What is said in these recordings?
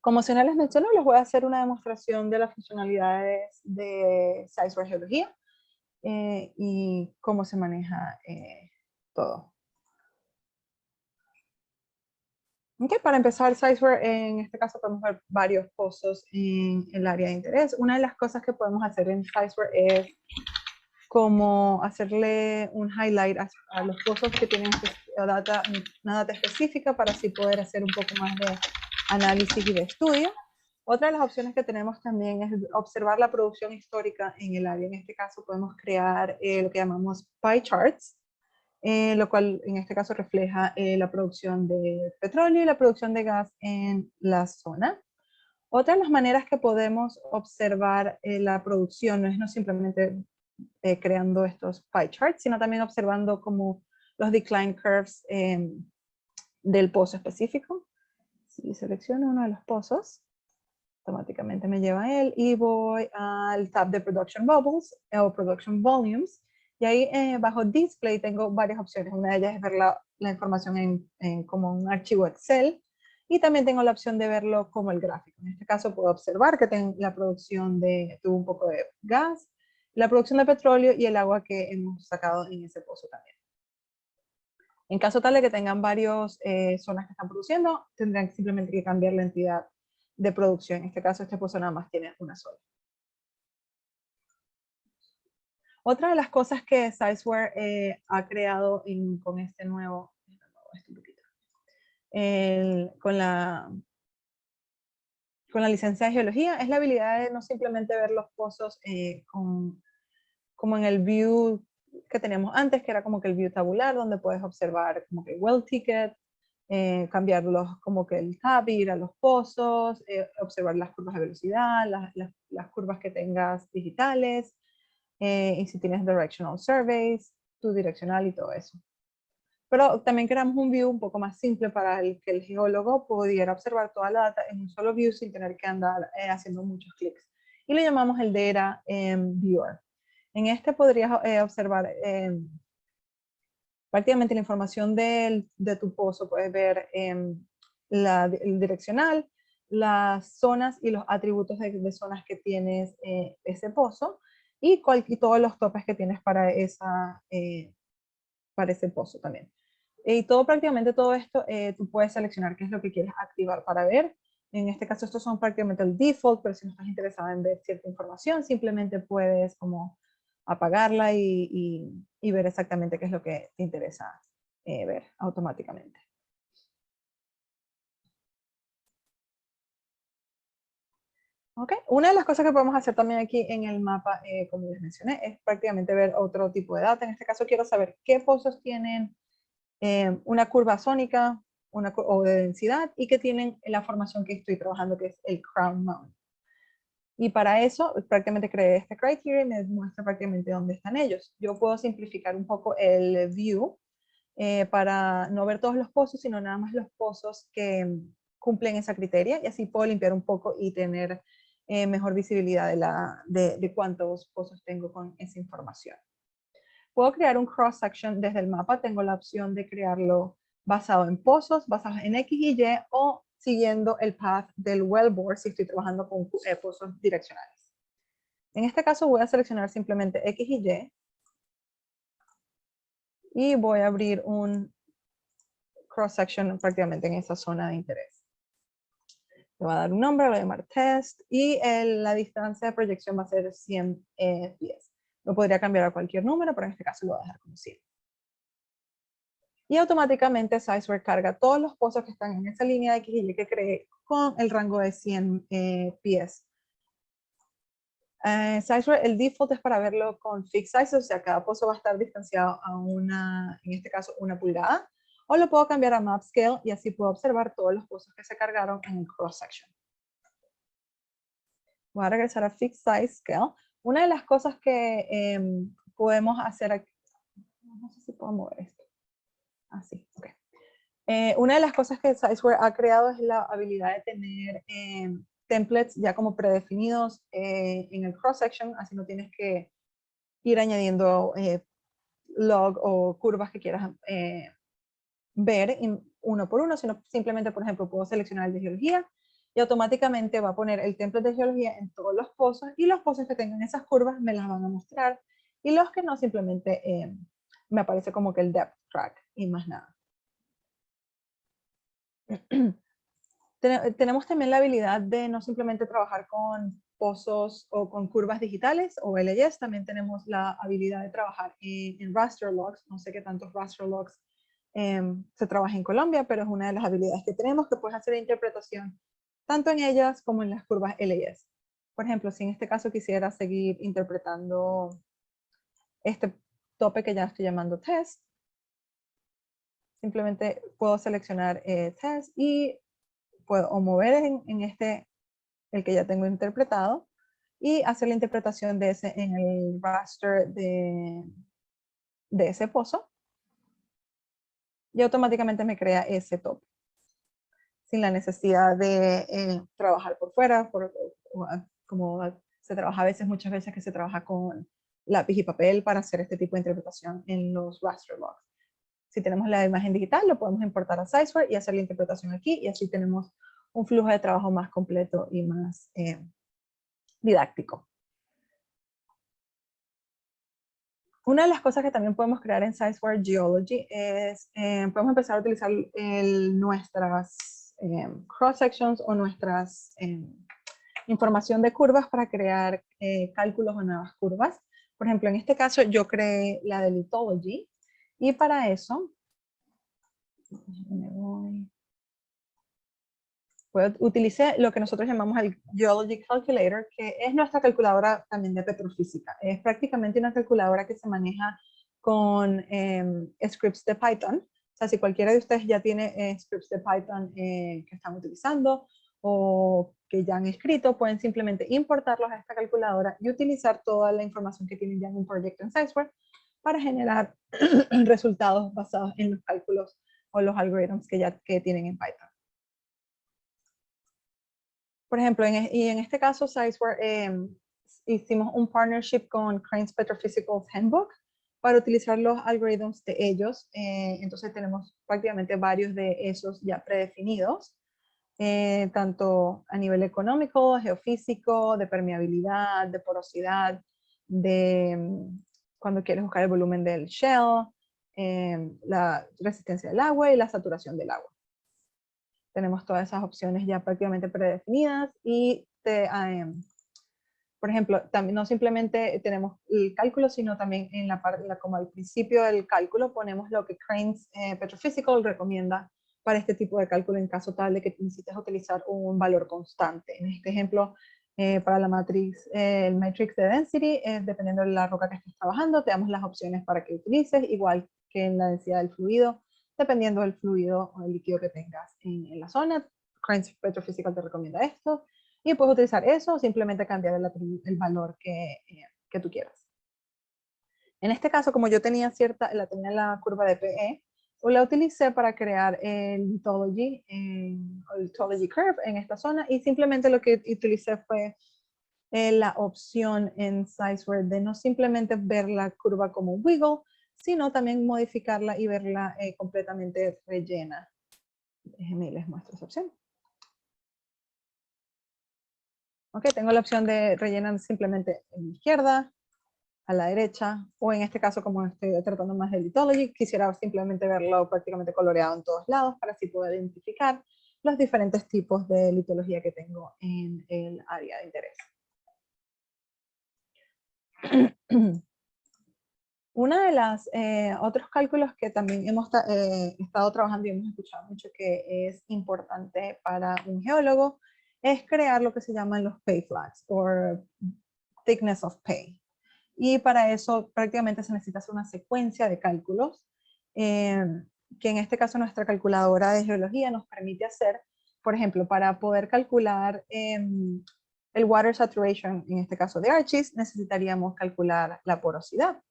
Como se les mencionó, les voy a hacer una demostración de las funcionalidades de Sizeware Geología y cómo se maneja todo. Okay, para empezar, Sizeware, en este caso podemos ver varios pozos en el área de interés. Una de las cosas que podemos hacer en Sizeware es como hacerle un highlight a los pozos que tienen una data específica para así poder hacer un poco más de análisis y de estudio. Otra de las opciones que tenemos también es observar la producción histórica en el área. En este caso podemos crear lo que llamamos pie charts, lo cual en este caso refleja la producción de petróleo y la producción de gas en la zona. Otra de las maneras que podemos observar la producción no es simplemente creando estos pie charts, sino también observando como los decline curves del pozo específico. Si selecciono uno de los pozos, automáticamente me lleva a él y voy al tab de Production Bubbles o Production Volumes. Y ahí bajo Display tengo varias opciones. Una de ellas es ver la información como un archivo Excel. Y también tengo la opción de verlo como el gráfico. En este caso puedo observar que la producción tuvo un poco de gas, la producción de petróleo y el agua que hemos sacado en ese pozo también. En caso tal de que tengan varias zonas que están produciendo, tendrán simplemente que cambiar la entidad de producción. En este caso, este pozo nada más tiene una sola. Otra de las cosas que Sizeware ha creado con este nuevo, con la licencia de geología, es la habilidad de no simplemente ver los pozos como en el view que teníamos antes, que era como que el view tabular, donde puedes observar como que well ticket, cambiarlos como que el tab, ir a los pozos, observar las curvas de velocidad, las curvas que tengas digitales, y si tienes directional surveys, tu direccional y todo eso. Pero también creamos un view un poco más simple para que el geólogo pudiera observar toda la data en un solo view sin tener que andar haciendo muchos clics. Y lo llamamos el Data Viewer. En este podrías observar prácticamente la información de tu pozo. Puedes ver el direccional, las zonas y los atributos de zonas que tienes ese pozo y todos los topes que tienes para ese pozo también. Y prácticamente todo esto, tú puedes seleccionar qué es lo que quieres activar para ver. En este caso, estos son prácticamente el default, pero si no estás interesado en ver cierta información, simplemente puedes como apagarla y ver exactamente qué es lo que te interesa ver automáticamente. Okay. Una de las cosas que podemos hacer también aquí en el mapa, como les mencioné, es prácticamente ver otro tipo de data. En este caso quiero saber qué pozos tienen una curva sónica o de densidad y que tienen la formación que estoy trabajando, que es el Crown Mountain. Y para eso prácticamente creé este criteria y me muestra prácticamente dónde están ellos. Yo puedo simplificar un poco el view para no ver todos los pozos, sino nada más los pozos que cumplen esa criteria, y así puedo limpiar un poco y tener mejor visibilidad de cuántos pozos tengo con esa información. Puedo crear un cross-section desde el mapa. Tengo la opción de crearlo basado en pozos, basados en X y Y, o siguiendo el path del wellbore si estoy trabajando con pozos direccionales. En este caso voy a seleccionar simplemente X y Y. Y voy a abrir un cross-section prácticamente en esa zona de interés. Le voy a dar un nombre, lo voy a llamar test, y la distancia de proyección va a ser 100 pies. Lo podría cambiar a cualquier número, pero en este caso lo voy a dejar como 100. Y automáticamente Sizeware carga todos los pozos que están en esa línea de X y Y que creé con el rango de 100 pies. Sizeware, el default es para verlo con fixed size, o sea, cada pozo va a estar distanciado a en este caso, 1 pulgada. O lo puedo cambiar a map scale y así puedo observar todos los pozos que se cargaron en el cross section. Voy a regresar a fixed size scale. Una de las cosas que podemos hacer aquí, no sé si puedo mover esto. Así, ok. Una de las cosas que Sizeware ha creado es la habilidad de tener templates ya como predefinidos en el cross section, así no tienes que ir añadiendo log o curvas que quieras ver uno por uno, sino simplemente, por ejemplo, puedo seleccionar el de geología y automáticamente va a poner el template de geología en todos los pozos, y los pozos que tengan esas curvas me las van a mostrar, y los que no simplemente me aparece como que el depth track y más nada. Tenemos también la habilidad de no simplemente trabajar con pozos o con curvas digitales o LES, también tenemos la habilidad de trabajar en raster logs. No sé qué tantos raster logs se trabaja en Colombia, pero es una de las habilidades que tenemos, que puedes hacer interpretación tanto en ellas como en las curvas LES. Por ejemplo, si en este caso quisiera seguir interpretando este tope que ya estoy llamando test, simplemente puedo seleccionar test y puedo o mover en este, el que ya tengo interpretado, y hacer la interpretación de ese en el raster de ese pozo, y automáticamente me crea ese tope, sin la necesidad de trabajar por fuera, como se trabaja a veces, muchas veces que se trabaja con lápiz y papel para hacer este tipo de interpretación en los raster logs. Si tenemos la imagen digital, lo podemos importar a Sizeware y hacer la interpretación aquí, y así tenemos un flujo de trabajo más completo y más didáctico. Una de las cosas que también podemos crear en Sizeware Geology es, podemos empezar a utilizar nuestras cross sections o nuestras información de curvas para crear cálculos o nuevas curvas. Por ejemplo, en este caso yo creé la de Lithology, y para eso utilicé lo que nosotros llamamos el Geology Calculator, que es nuestra calculadora también de petrofísica. Es prácticamente una calculadora que se maneja con scripts de Python. O sea, si cualquiera de ustedes ya tiene scripts de Python que están utilizando o que ya han escrito, pueden simplemente importarlos a esta calculadora y utilizar toda la información que tienen ya en un proyecto en Sizeware para generar resultados basados en los cálculos o los algoritmos que tienen en Python. Por ejemplo, y en este caso, Sizeware, hicimos un partnership con Cranes Petrophysical Handbook para utilizar los algoritmos de ellos. Entonces tenemos prácticamente varios de esos ya predefinidos, tanto a nivel económico, geofísico, de permeabilidad, de porosidad, de cuando quieres buscar el volumen del shell, la resistencia del agua y la saturación del agua. Tenemos todas esas opciones ya prácticamente predefinidas, y por ejemplo, también no simplemente tenemos el cálculo, sino también en la parte, como al principio del cálculo, ponemos lo que Cranes Petrophysical recomienda para este tipo de cálculo en caso tal de que necesites utilizar un valor constante. En este ejemplo, para la matriz, el matrix de density, dependiendo de la roca que estés trabajando, te damos las opciones para que utilices, igual que en la densidad del fluido, dependiendo del fluido o el líquido que tengas en la zona. Cranes Petrophysical te recomienda esto, y puedes utilizar eso o simplemente cambiar el valor que tú quieras. En este caso, como yo tenía tenía la curva de PE, la utilicé para crear el Lithology Curve en esta zona, y simplemente lo que utilicé fue la opción en Sizeware de no simplemente ver la curva como un wiggle, sino también modificarla y verla completamente rellena. Déjenme les muestro esa opción. Ok, tengo la opción de rellenar simplemente en la izquierda, a la derecha, o en este caso, como estoy tratando más de Lithology, quisiera simplemente verlo prácticamente coloreado en todos lados para así poder identificar los diferentes tipos de litología que tengo en el área de interés. Uno de los otros cálculos que también hemos estado trabajando y hemos escuchado mucho que es importante para un geólogo es crear lo que se llaman los pay flags o thickness of pay. Y para eso prácticamente se necesita hacer una secuencia de cálculos que en este caso nuestra calculadora de geología nos permite hacer. Por ejemplo, para poder calcular el water saturation, en este caso de ArcGIS, necesitaríamos calcular la porosidad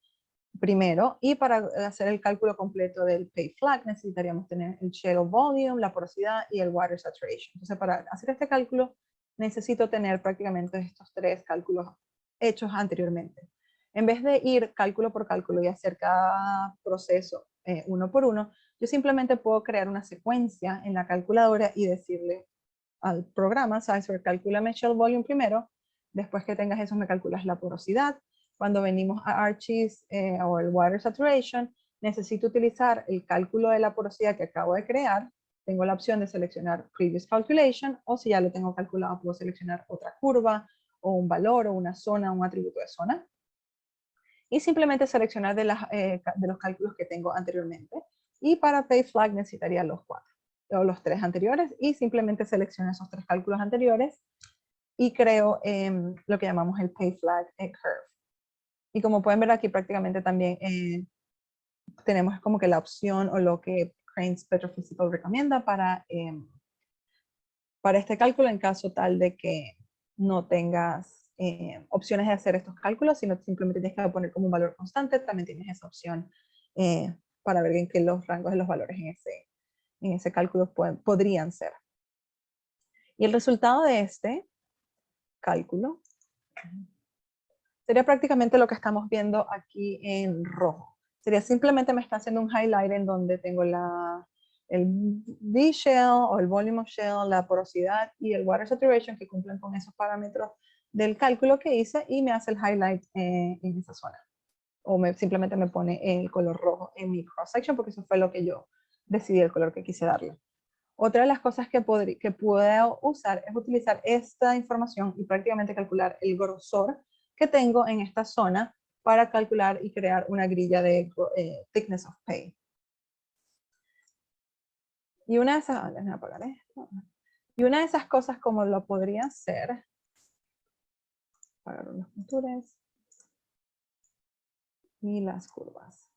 primero, y para hacer el cálculo completo del pay flag necesitaríamos tener el shale volume, la porosidad y el water saturation. Entonces, para hacer este cálculo necesito tener prácticamente estos tres cálculos hechos anteriormente. En vez de ir cálculo por cálculo y hacer cada proceso uno por uno, yo simplemente puedo crear una secuencia en la calculadora y decirle al programa Sizeware, calcúlame shell volume primero. Después que tengas eso, me calculas la porosidad. Cuando venimos a Archies o el Water Saturation, necesito utilizar el cálculo de la porosidad que acabo de crear. Tengo la opción de seleccionar Previous Calculation, o si ya lo tengo calculado, puedo seleccionar otra curva, o un valor, o una zona, un atributo de zona. Y simplemente seleccionar de los cálculos que tengo anteriormente. Y para Pay Flag necesitaría los 4, o los 3 anteriores, y simplemente selecciono esos 3 cálculos anteriores, y creo lo que llamamos el Pay Flag Curve. Y como pueden ver aquí prácticamente también tenemos como que la opción o lo que Cranes Petrophysical recomienda para este cálculo en caso tal de que no tengas opciones de hacer estos cálculos, sino simplemente tienes que poner como un valor constante. También tienes esa opción para ver en qué los rangos de los valores en ese cálculo podrían ser. Y el resultado de este cálculo sería prácticamente lo que estamos viendo aquí en rojo. Sería simplemente me está haciendo un highlight en donde tengo el V-shell o el volume of shell, la porosidad y el water saturation que cumplen con esos parámetros del cálculo que hice, y me hace el highlight en esa zona. O simplemente me pone el color rojo en mi cross section, porque eso fue lo que yo decidí, el color que quise darle. Otra de las cosas que puedo usar es utilizar esta información y prácticamente calcular el grosor que tengo en esta zona para calcular y crear una grilla de thickness of pay. Y una de esas, déjame apagar esto. Y una de esas cosas como lo podría hacer, apagar los contours y las curvas.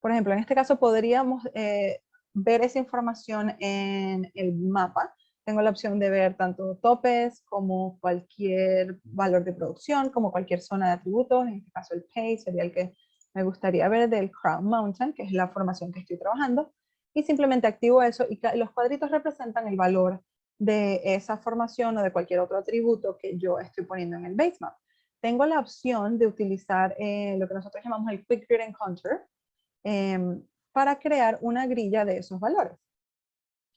Por ejemplo, en este caso podríamos ver esa información en el mapa. Tengo la opción de ver tanto topes como cualquier valor de producción, como cualquier zona de atributos. En este caso el pay sería el que me gustaría ver del Crown Mountain, que es la formación que estoy trabajando. Y simplemente activo eso y los cuadritos representan el valor de esa formación o de cualquier otro atributo que yo estoy poniendo en el base map. Tengo la opción de utilizar lo que nosotros llamamos el Quick Grid Encounter, para crear una grilla de esos valores.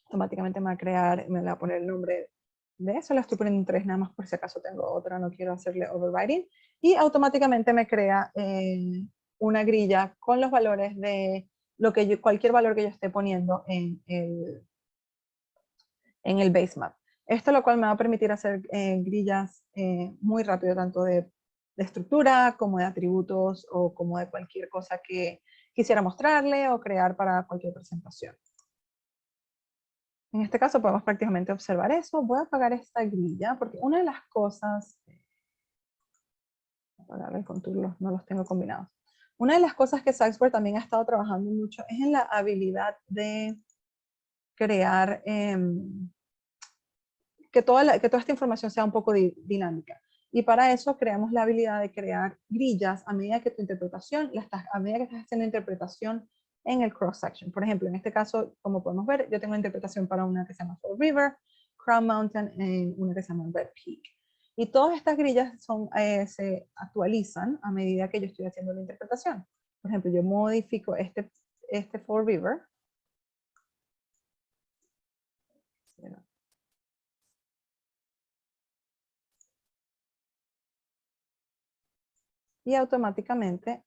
Automáticamente me va a poner el nombre de eso, le estoy poniendo 3 nada más por si acaso tengo otra, no quiero hacerle overriding, y automáticamente me crea una grilla con los valores de cualquier valor que yo esté poniendo en el base map. Esto lo cual me va a permitir hacer grillas muy rápido, tanto de estructura como de atributos o como de cualquier cosa que quisiera mostrarle o crear para cualquier presentación. En este caso podemos prácticamente observar eso. Voy a apagar esta grilla porque una de las cosas, apagar el contour, no los tengo combinados. Una de las cosas que Sizeware también ha estado trabajando mucho es en la habilidad de crear que toda esta información sea un poco dinámica. Y para eso creamos la habilidad de crear grillas a medida que tu interpretación, a medida que estás haciendo interpretación en el cross-section. Por ejemplo, en este caso, como podemos ver, yo tengo una interpretación para una que se llama Fall River, Crown Mountain, y una que se llama Red Peak. Y todas estas grillas se actualizan a medida que yo estoy haciendo la interpretación. Por ejemplo, yo modifico este Fall River. Y automáticamente,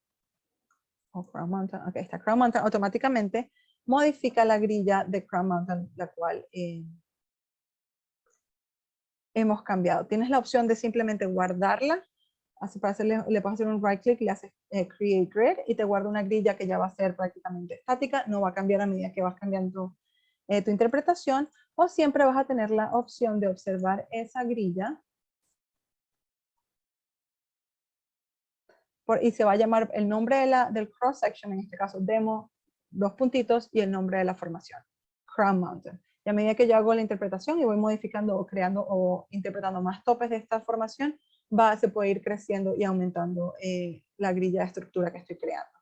Crown Mountain, ok, está Crown Mountain, automáticamente modifica la grilla de Crown Mountain, la cual hemos cambiado. Tienes la opción de simplemente guardarla, así para le puedes hacer un right click y le haces Create Grid y te guarda una grilla que ya va a ser prácticamente estática, no va a cambiar a medida que vas cambiando tu interpretación, o siempre vas a tener la opción de observar esa grilla y se va a llamar el nombre del cross section, en este caso demo, 2 puntitos y el nombre de la formación, Crown Mountain. Y a medida que yo hago la interpretación y voy modificando o creando o interpretando más topes de esta formación, se puede ir creciendo y aumentando la grilla de estructura que estoy creando.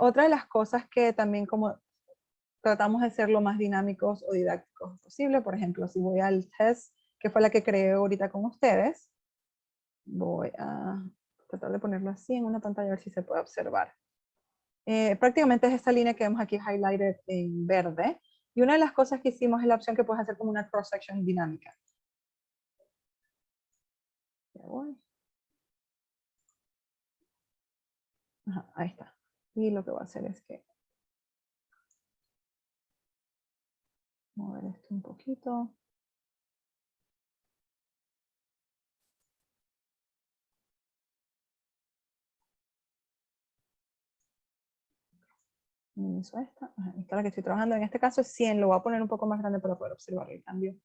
Otra de las cosas que también como tratamos de ser lo más dinámicos o didácticos posible, por ejemplo, si voy al test, que fue la que creé ahorita con ustedes, voy a tratar de ponerlo así en una pantalla a ver si se puede observar. Prácticamente es esta línea que vemos aquí highlighted en verde. Y una de las cosas que hicimos es la opción que puedes hacer como una cross-section dinámica. Ya voy. Ajá, ahí está. Y lo que voy a hacer es que mover esto un poquito. Minimizo esta. Ajá, esta es la que estoy trabajando. En este caso es 100. Lo voy a poner un poco más grande para poder observar el cambio.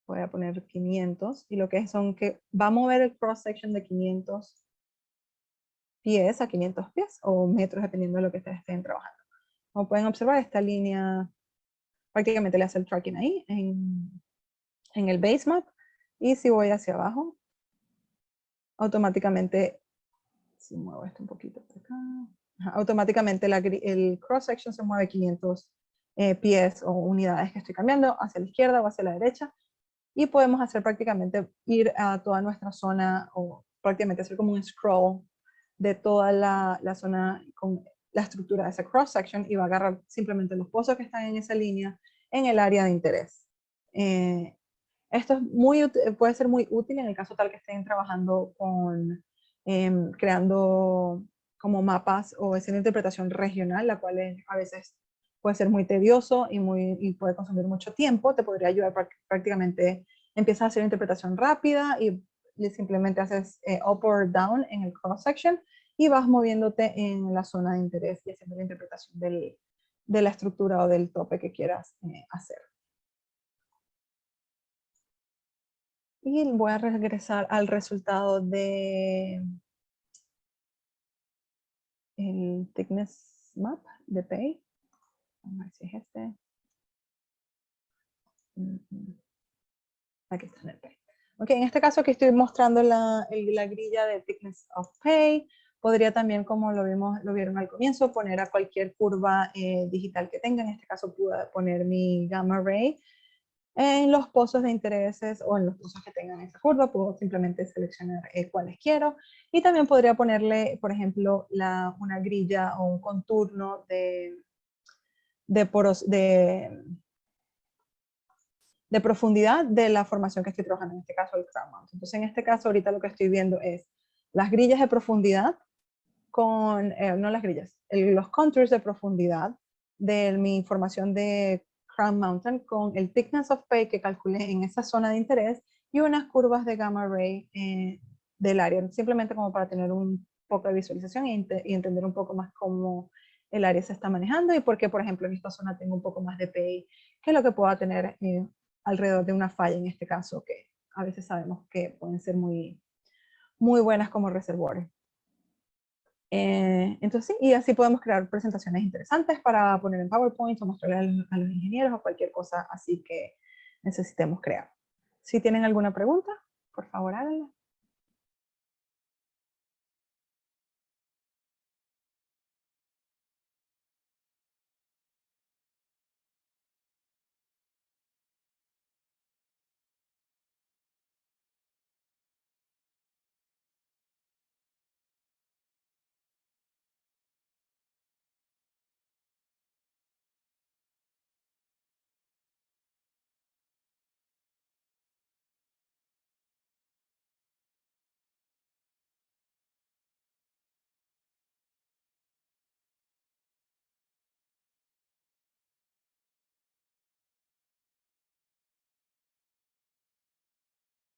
Voy a poner 500. Y lo que son que va a mover el cross-section de 500 pies a 500 pies o metros, dependiendo de lo que ustedes estén trabajando. Como pueden observar, esta línea prácticamente le hace el tracking ahí en el base map. Y si voy hacia abajo, automáticamente, si muevo esto un poquito por acá, automáticamente el cross section se mueve 500 pies o unidades que estoy cambiando hacia la izquierda o hacia la derecha. Y podemos hacer prácticamente ir a toda nuestra zona o prácticamente hacer como un scroll de toda la zona con la estructura de esa cross section y va a agarrar simplemente los pozos que están en esa línea en el área de interés. Esto es puede ser muy útil en el caso tal que estén trabajando con creando como mapas o haciendo interpretación regional, la cual a veces puede ser muy tedioso y puede consumir mucho tiempo. Te podría ayudar prácticamente, empiezas a hacer interpretación rápida y simplemente haces up or down en el cross section y vas moviéndote en la zona de interés y haciendo la interpretación de la estructura o del tope que quieras hacer. Y voy a regresar al resultado de el thickness map de Pay. Vamos a ver si es este. Aquí está en el Pay. Ok, en este caso aquí estoy mostrando la grilla de thickness of Pay. Podría también, como lo vieron al comienzo, poner a cualquier curva digital que tenga. En este caso pude poner mi gamma ray en los pozos de intereses o en los pozos que tengan esa curva. Puedo simplemente seleccionar cuáles quiero. Y también podría ponerle, por ejemplo, una grilla o un contorno de profundidad de la formación que estoy trabajando, en este caso el crown mount. Entonces, en este caso, ahorita lo que estoy viendo es las grillas de profundidad con, no las grillas, los contours de profundidad de mi formación de Crown Mountain con el thickness of pay que calculé en esa zona de interés y unas curvas de gamma ray del área, simplemente como para tener un poco de visualización y entender un poco más cómo el área se está manejando y por qué, por ejemplo, en esta zona tengo un poco más de pay que lo que pueda tener alrededor de una falla en este caso, que a veces sabemos que pueden ser muy, muy buenas como reservorios. Entonces sí, y así podemos crear presentaciones interesantes para poner en PowerPoint o mostrarle a los ingenieros o cualquier cosa así que necesitemos crear. Si tienen alguna pregunta, por favor háganla.